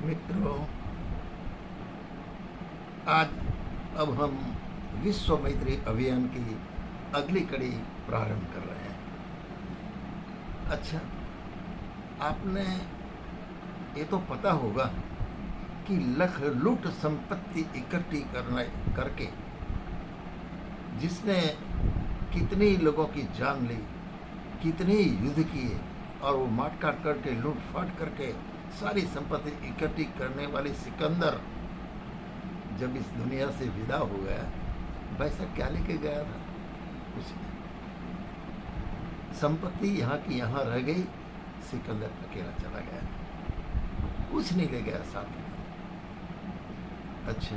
मित्रों, आज अब हम विश्व मैत्री अभियान की अगली कड़ी प्रारंभ कर रहे हैं। अच्छा, आपने ये तो पता होगा कि लख लूट संपत्ति इकट्ठी करके जिसने कितनी लोगों की जान ली, कितने युद्ध किए और वो मार काट करके लूट फाट करके सारी संपत्ति इकट्ठी करने वाली सिकंदर जब इस दुनिया से विदा हो गया, वैसा क्या लेके गया था? कुछ संपत्ति यहाँ की यहाँ रह गई, सिकंदर अकेला चला गया, कुछ नहीं ले गया साथ में। अच्छा,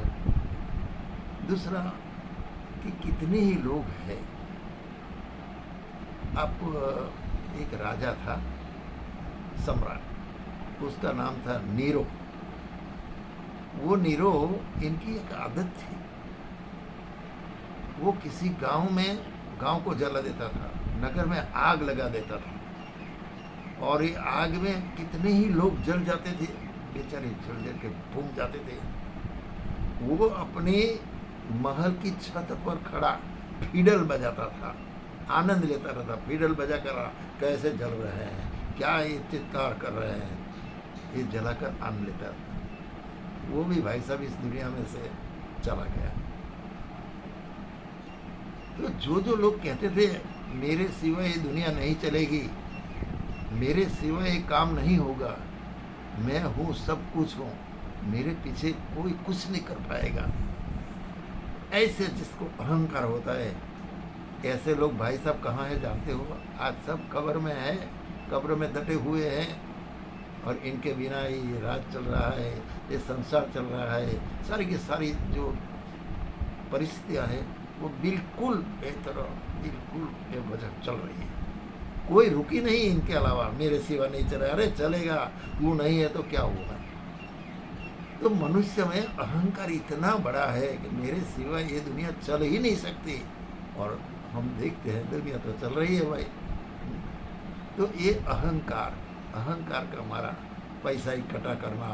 दूसरा कि कितने ही लोग हैं। आप एक राजा था, सम्राट, उसका नाम था नीरो। वो नीरो, इनकी एक आदत थी, वो किसी गांव को जला देता था, नगर में आग लगा देता था और ये आग में कितने ही लोग जल जाते थे, बेचारे जल जल के भून जाते थे। वो अपने महल की छत पर खड़ा फीडल बजाता था, आनंद लेता रहता, फीडल बजा कर कैसे जल रहे हैं, क्या ये चित्कार कर रहे हैं, ये जलाकर आनंद लेता था। वो भी भाई साहब इस दुनिया में से चला गया। तो जो लोग कहते थे मेरे सिवाय ये दुनिया नहीं चलेगी, मेरे सिवाय ये काम नहीं होगा, मैं हूँ, सब कुछ हूँ, मेरे पीछे कोई कुछ नहीं कर पाएगा, ऐसे जिसको अहंकार होता है, ऐसे लोग भाई साहब कहाँ हैं जानते हो? आज सब कब्र में है, कब्र में दटे हुए हैं और इनके बिना ये राज चल रहा है, ये संसार चल रहा है, सारी की सारी जो परिस्थितियाँ हैं वो बिल्कुल बेहतर, बिल्कुल बेवजह चल रही है। कोई रुकी नहीं इनके अलावा, मेरे सिवा नहीं चला, अरे चलेगा, तू नहीं है तो क्या होगा। तो मनुष्य में अहंकार इतना बड़ा है कि मेरे सिवा ये दुनिया चल ही नहीं सकती, और हम देखते हैं दुनिया तो चल रही है भाई। तो ये अहंकार का हमारा पैसा इकट्ठा करना,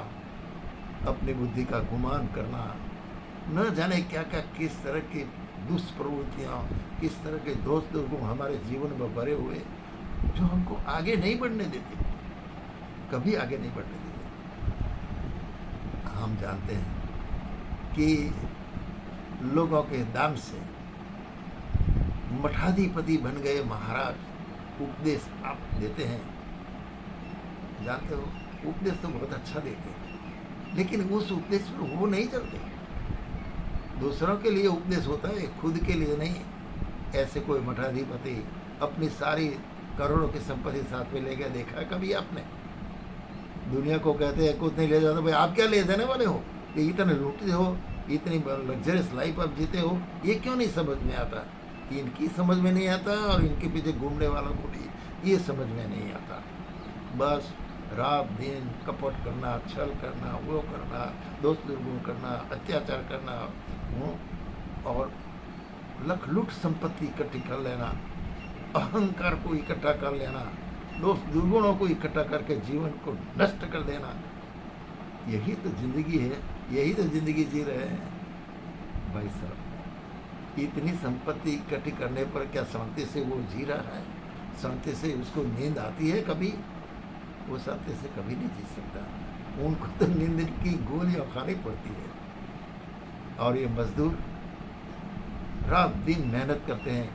अपनी बुद्धि का गुमान करना, न जाने क्या क्या किस तरह की दुष्प्रवृत्तियाँ, किस तरह के दोस्त दुर्गुण हमारे जीवन में भरे हुए, जो हमको आगे नहीं बढ़ने देते, कभी आगे नहीं बढ़ने देते। हम जानते हैं कि लोगों के दान से मठाधिपति बन गए महाराज, उपदेश आप देते हैं, जानते हो, उपदेश तो बहुत अच्छा देते हैं, लेकिन उस उपदेश पर वो नहीं चलते। दूसरों के लिए उपदेश होता है, खुद के लिए नहीं। ऐसे कोई मठाधिपति अपनी सारी करोड़ों की संपत्ति साथ में ले गया, देखा है कभी आपने? दुनिया को कहते हैं कुछ नहीं ले जाते, भाई आप क्या ले जाने वाले हो? ये इतने लूटते हो, इतनी लग्जरियस लाइफ आप जीते हो, ये क्यों नहीं समझ में आता? इनकी समझ में नहीं आता और इनके पीछे घूमने वालों को भी ये समझ में नहीं आता। बस रात दिन कपट करना, छल करना, वो करना, दोस्त दुर्गुण करना, अत्याचार करना, और लख लूट संपत्ति इकट्ठी कर लेना, अहंकार को इकट्ठा कर लेना, दोस्त दुर्गुणों को इकट्ठा करके जीवन को नष्ट कर देना। यही तो जिंदगी है, यही तो जिंदगी जी रहे हैं भाई साहब। इतनी संपत्ति इकट्ठी करने पर क्या शांति से वो जी रहा है? शांति से उसको नींद आती है कभी? वो शांति से कभी नहीं जी सकता। उनको तो नींद की गोलियां खानी पड़ती है। और ये मजदूर रात दिन मेहनत करते हैं,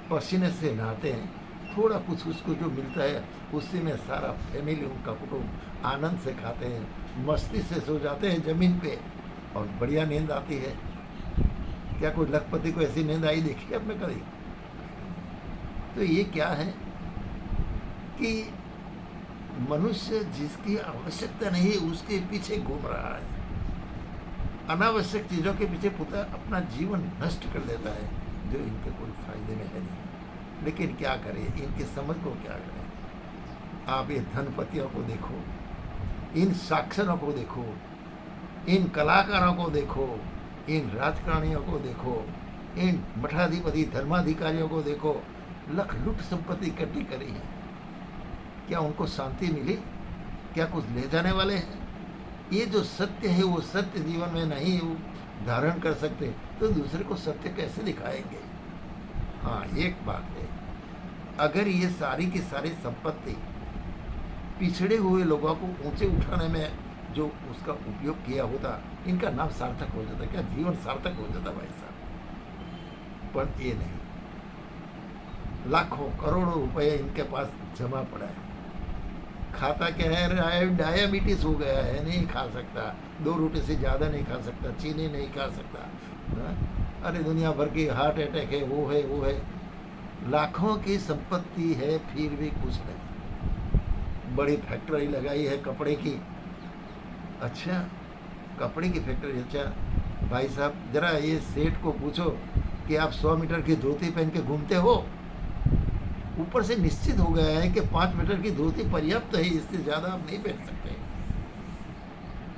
पसीने से नहाते हैं, थोड़ा कुछ उसको जो मिलता है उसी में सारा फैमिली, उनका कुटुंब आनंद से खाते हैं, मस्ती से सो जाते हैं ज़मीन पे और बढ़िया नींद आती है। क्या कोई लखपति को ऐसी नींद आई देखी आपने कभी? तो ये क्या है कि मनुष्य जिसकी आवश्यकता नहीं उसके पीछे घूम रहा है, अनावश्यक चीज़ों के पीछे पुता अपना जीवन नष्ट कर देता है, जो इनके कोई फायदे में है नहीं। लेकिन क्या करें, इनकी समझ को क्या करें? आप ये धनपतियों को देखो, इन साक्षरों को देखो, इन कलाकारों को देखो, इन राजकारणियों को देखो, इन मठाधिपति धर्माधिकारियों को देखो, लख लूट संपत्ति इकट्ठी करी है। क्या उनको शांति मिली? क्या कुछ ले जाने वाले हैं? ये जो सत्य है वो सत्य जीवन में नहीं वो धारण कर सकते तो दूसरे को सत्य कैसे दिखाएंगे। हाँ, एक बात है, अगर ये सारी की सारी संपत्ति पिछड़े हुए लोगों को ऊंचे उठाने में जो उसका उपयोग किया होता, इनका नाम सार्थक हो जाता, क्या जीवन सार्थक हो जाता भाई साहब। पर ये नहीं, लाखों करोड़ों रुपए इनके पास जमा पड़ा है, खाता क्या है, डायबिटीज हो गया है, नहीं खा सकता, 2 रोटी से ज़्यादा नहीं खा सकता, चीनी नहीं खा सकता, अरे दुनिया भर की हार्ट अटैक है, वो है वो है, लाखों की संपत्ति है फिर भी कुछ नहीं। बड़ी फैक्ट्री लगाई है कपड़े की, अच्छा कपड़े की फैक्ट्री, अच्छा भाई साहब जरा ये सेठ को पूछो कि आप 100 मीटर की धोती पहन के घूमते हो, ऊपर से निश्चित हो गया है कि 5 मीटर की धोती पर्याप्त है, इससे ज़्यादा आप नहीं पहन सकते।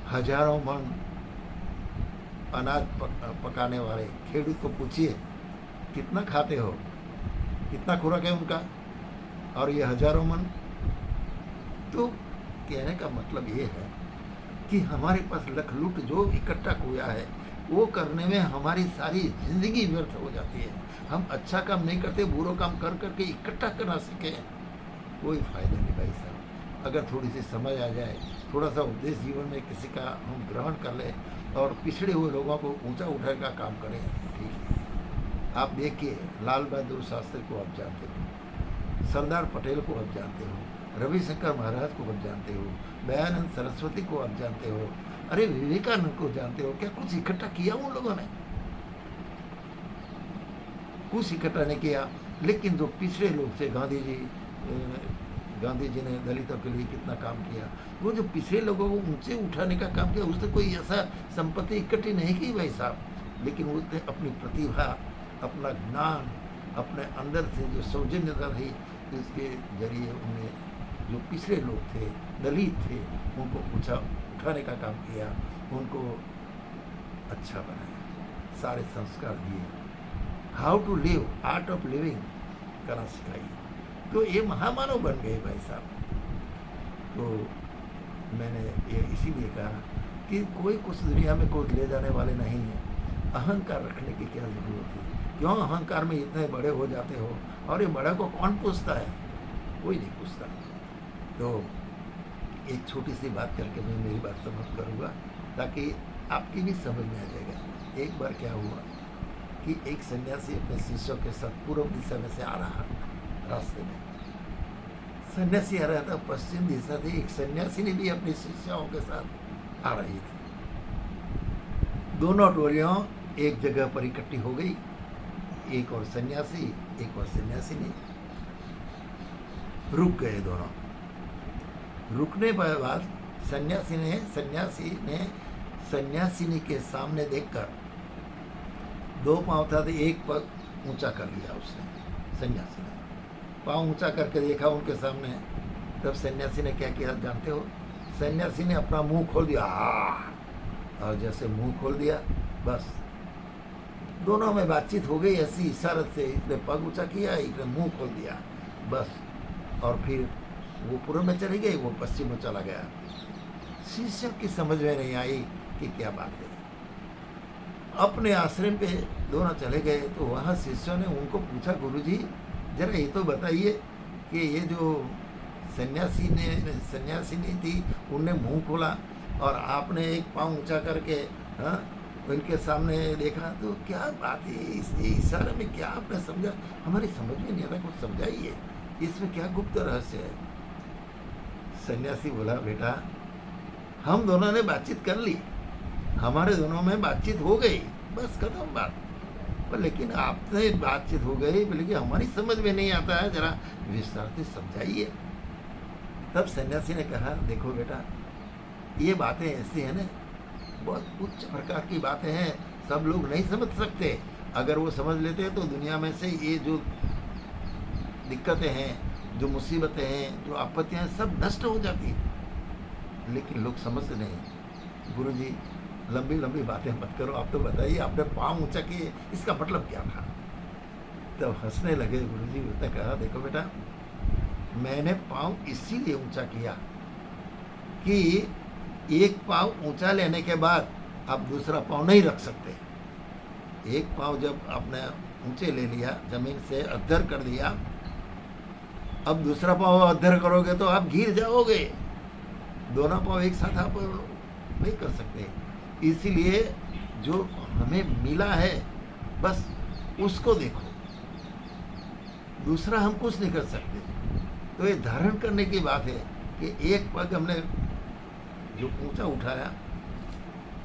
हजारों मन अनाज पकाने वाले खेडूत को पूछिए कितना खाते हो, कितना खुराक है उनका, और ये हजारों मन। तो कहने का मतलब ये है कि हमारे पास लखलूट जो इकट्ठा हुआ है वो करने में हमारी सारी जिंदगी व्यर्थ हो जाती है। हम अच्छा काम नहीं करते, बुरा काम कर करके इकट्ठा करना सीखें, कोई फायदा नहीं भाई साहब। अगर थोड़ी सी समझ आ जाए, थोड़ा सा उपदेश जीवन में किसी का हम ग्रहण कर लें और पिछड़े हुए लोगों को ऊंचा उठाने का काम करें, ठीक है। आप देखिए लाल बहादुर शास्त्री को आप जानते हो, सरदार पटेल को आप जानते हो, रविशंकर महाराज को आप जानते हो, दयानंद सरस्वती को आप जानते हो, अरे विवेकानंद को जानते हो। क्या कुछ इकट्ठा किया उन लोगों ने? कुछ इकट्ठा नहीं किया। लेकिन जो पिछड़े लोग थे, गांधी जी ने दलितों के लिए कितना काम किया, वो जो पिछड़े लोगों को ऊंचे उठाने का काम किया, उसने कोई ऐसा संपत्ति इकट्ठी नहीं की भाई साहब, लेकिन उसने अपनी प्रतिभा, अपना ज्ञान, अपने अंदर से जो सौजन्यता थी, इसके जरिए उन्हें जो पिछड़े लोग थे, दलित थे, उनको उठाने का काम किया, उनको अच्छा बनाया, सारे संस्कार दिए, how to live, art of living करना सिखाई। तो ये महामानव बन गए भाई साहब। तो मैंने ये इसीलिए कहा कि कोई कुछ दुनिया में कोई ले जाने वाले नहीं है, अहंकार रखने की क्या जरूरत है? क्यों अहंकार में इतने बड़े हो जाते हो? और ये बड़ा को कौन पूछता है? कोई नहीं पूछता। तो एक छोटी सी बात करके मैं मेरी बात समाप्त करूँगा ताकि आपकी भी समझ में आ जाएगा। एक बार क्या हुआ कि एक सन्यासी अपने शिष्यों के साथ पूर्व दिशा में से आ रहा था, रास्ते में सन्यासी आ रहा था, पश्चिम दिशा से एक सन्यासी ने भी अपनी शिष्यों के साथ आ रही थी। दोनों टोलियां एक जगह पर इकट्ठी हो गई, एक और सन्यासी एक और सन्यासिनी। रुक गए दोनों। रुकने के बाद सन्यासिनी के सामने देखकर, 2 पांव था तो एक पग ऊंचा कर लिया उसने, सन्यासी ने पांव ऊंचा करके देखा उनके सामने। तब सन्यासी ने क्या किया जानते हो? सन्यासी ने अपना मुंह खोल दिया, और जैसे मुंह खोल दिया बस दोनों में बातचीत हो गई ऐसी इशारत से। इसने पग ऊंचा किया, इसने मुंह खोल दिया बस, और फिर वो पूर्व में चली गई, वो पश्चिम में चला गया। शिष्य की समझ में नहीं आई कि क्या बात है। अपने आश्रम पे दोनों चले गए तो वहाँ शिष्यों ने उनको पूछा, गुरुजी जरा ये तो बताइए कि ये जो सन्यासिनी थी उनने मुंह खोला और आपने एक पाँव ऊंचा करके उनके सामने देखा, तो क्या बात है? इस इशारे में क्या आपने समझा? हमारी समझ में नहीं आता, कुछ समझाइए, इसमें क्या गुप्त रहस्य है? सन्यासी बोला, बेटा हम दोनों ने बातचीत कर ली, हमारे दोनों में बातचीत हो गई, बस खत्म बात। पर लेकिन आपसे बातचीत हो गई, लेकिन हमारी समझ में नहीं आता है, जरा विस्तार से समझाइए। तब सन्यासी ने कहा, देखो बेटा ये बातें ऐसी हैं ना, बहुत उच्च प्रकार की बातें हैं, सब लोग नहीं समझ सकते। अगर वो समझ लेते हैं तो दुनिया में से ये जो दिक्कतें हैं, जो मुसीबतें हैं, जो आपत्तियाँ हैं, सब नष्ट हो जाती हैं। लेकिन लोग समझते नहीं। गुरुजी लंबी लंबी बातें मत करो, आप तो बताइए आपने पाँव ऊंचा किए, इसका मतलब क्या था? तब हंसने लगे गुरुजी। उसने कहा, देखो बेटा मैंने पाँव इसीलिए ऊंचा किया कि एक पाँव ऊंचा लेने के बाद आप दूसरा पाँव नहीं रख सकते। एक पाँव जब आपने ऊंचे ले लिया, जमीन से अद्धर कर दिया, अब दूसरा पाँव अद्धर करोगे तो आप गिर जाओगे। दोनों पाँव एक साथ आप नहीं कर सकते। इसीलिए जो हमें मिला है बस उसको देखो, दूसरा हम कुछ नहीं कर सकते। तो ये धारण करने की बात है कि एक पग हमने जो ऊंचा उठाया,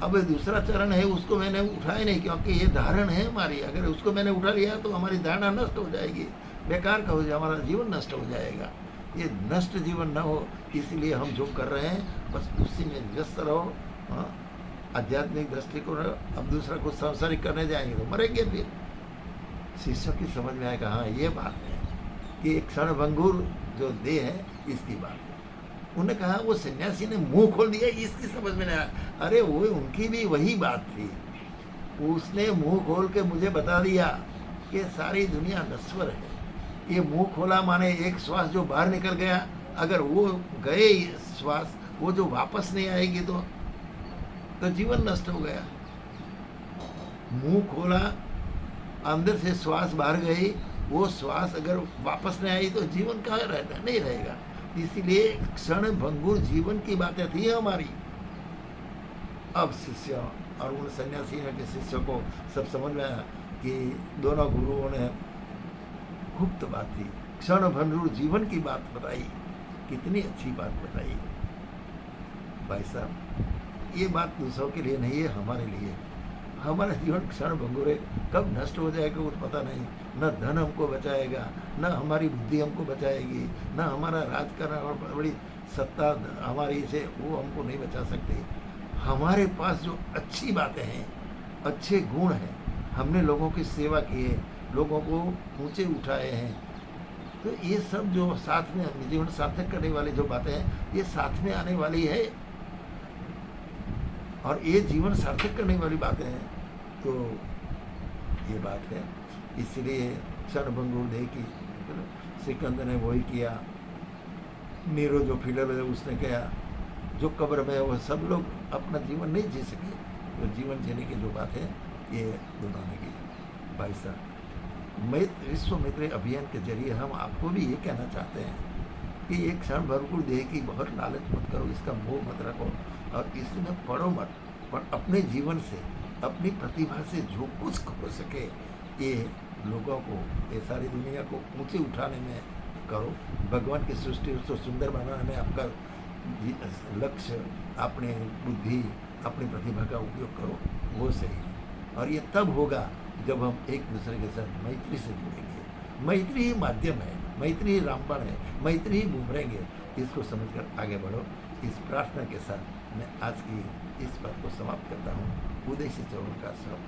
अब ये दूसरा चरण है उसको मैंने उठाया नहीं, क्योंकि ये धारण है हमारी। अगर उसको मैंने उठा लिया तो हमारी धारणा नष्ट हो जाएगी, बेकार का हो जाएगा, हमारा जीवन नष्ट हो जाएगा। ये नष्ट जीवन न हो, इसलिए हम जो कर रहे हैं बस उसी में व्यस्त रहो। हाँ, आध्यात्मिक दृष्टिकोण। अब दूसरा कुछ सांसारिक करने जाएंगे तो मरेंगे फिर। शिष्य की समझ में आएगा, हाँ ये बात है कि एक क्षणभंगुर जो देह है इसकी बात है। उन्होंने कहा वो सन्यासी ने मुंह खोल दिया, इसकी समझ में नहीं आया। अरे वो उनकी भी वही बात थी, उसने मुंह खोल के मुझे बता दिया कि सारी दुनिया नश्वर है। ये मुंह खोला माने एक श्वास जो बाहर निकल गया, अगर वो गए श्वास वो जो वापस नहीं आएगी तो जीवन नष्ट हो गया। मुंह खोला, अंदर से श्वास बाहर गई, वो श्वास अगर वापस नहीं आई तो जीवन कहाँ रहना, नहीं रहेगा। इसीलिए क्षण भंगुर जीवन की बातें थी हमारी। अब शिष्य और उन सन्यासी के शिष्यों को सब समझ में आया कि दोनों गुरुओं ने गुप्त बात थी, क्षण भंगुर जीवन की बात बताई। कितनी अच्छी बात बताई भाई साहब। ये बात दूसरों के लिए नहीं है, हमारे लिए। हमारा जीवन क्षण भंगुर है, कब नष्ट हो जाएगा कुछ पता नहीं। न धन हमको बचाएगा, न हमारी बुद्धि हमको बचाएगी, न हमारा राजकारण और बड़ी सत्ता हमारी से वो हमको नहीं बचा सकती। हमारे पास जो अच्छी बातें हैं, अच्छे गुण हैं, हमने लोगों की सेवा की है, लोगों को ऊंचे उठाए हैं, तो ये सब जो साथ में जीवन सार्थक करने वाली जो बातें हैं ये साथ में आने वाली है, और ये जीवन सार्थक करने वाली बातें हैं। तो ये बात है। इसलिए क्षणभंगुर देह की सिकंदर ने वही किया, नीरो जो फीडर है उसने किया, जो कब्र में वो सब लोग अपना जीवन नहीं जी सके, तो जीवन जीने की जो बात है ये दोनों ने की। भाई साहब, विश्व मित्र अभियान के जरिए हम आपको भी ये कहना चाहते हैं कि एक क्षण भंगुर देह की बहुत लालच मत करो, इसका मोह मत रखो, और इसमें पढ़ो मत, पर अपने जीवन से, अपनी प्रतिभा से जो कुछ हो सके ये लोगों को, ये सारी दुनिया को ऊंचे उठाने में करो। भगवान की सृष्टि उसको सुंदर बनाने में आपका लक्ष्य, अपनी बुद्धि, अपनी प्रतिभा का उपयोग करो, वो सही है। और ये तब होगा जब हम एक दूसरे के साथ मैत्री से जुड़ेंगे। मैत्री ही माध्यम है, मैत्री ही रामबाण है, मैत्री ही बुमरेंगे। इसको समझकर आगे बढ़ो। इस प्रार्थना के साथ मैं आज की इस बात को समाप्त करता हूँ। उदय से चौर का सब